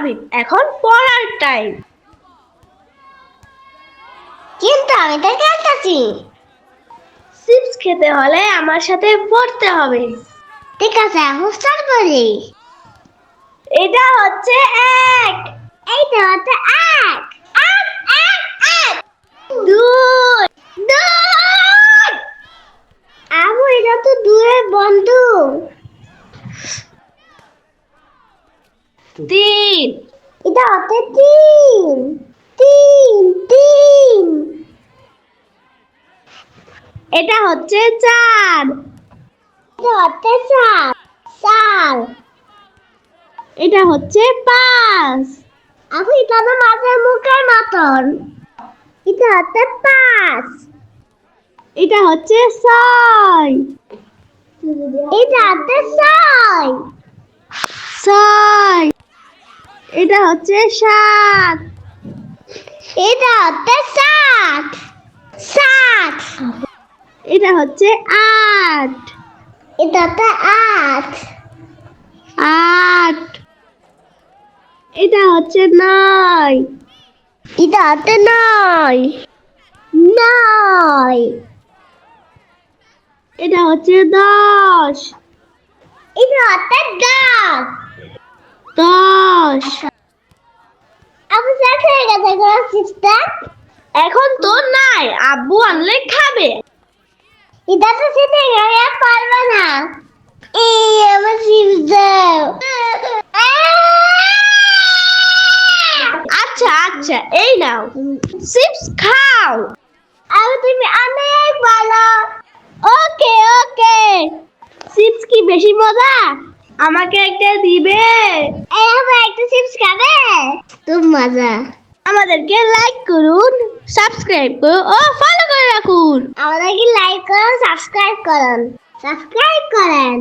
হাবিব, এখন পড়ার টাইম। কিন্তু আমি তো খেলতেছি। চিপস খেতে হলে আমার সাথে পড়তে হবে। ঠিক আছে, এখন স্টার্ট করি। এটা হচ্ছে এক, এইটা হচ্ছে এক। এক এক এক। দুই, দুই। আবু, এটা তো দুয়ের বন্ধু। তিন, এটা হচ্ছে তিন। তিন তিন। এটা হচ্ছে চার, এটা হচ্ছে চার। চার। এটা হচ্ছে পাঁচ, আবু, এটা তো মাছের মুখের মতন। এটা হচ্ছে পাঁচ। এটা হচ্ছে ছয়, এটা হচ্ছে ছয়। ছয়, এটা হচ্ছে সাত, এটা হচ্ছে সাত। সাত। এটা হচ্ছে আট, এটা হচ্ছে আট। আট, এটা হচ্ছে নয়, এটা হচ্ছে নয়। নয়। এটা হচ্ছে দশ, এটা হচ্ছে দশ। দশ। আবু, শেষ হয়ে গেছে কোনো সিস্টেম। এখন তো নাই, আব্বু আনলে খাবে। এটা তো সেটা গিয়ে পারবে না। এই আমার চিপস দাও। আচ্ছা আচ্ছা, এই নাও চিপস খাও। আবু, তুমি অনেক ভালো। ওকে ওকে। চিপস কি বেশি মজা? আমাকে একটা দিবে? এই আবু, একটা চিপস খাবে? খুব মজা। আমাদেরকে লাইক করুন, সাবস্ক্রাইব করুন ও ফলো করে রাখুন। আমাদেরকে লাইক করুন, সাবস্ক্রাইব করুন। সাবস্ক্রাইব করেন।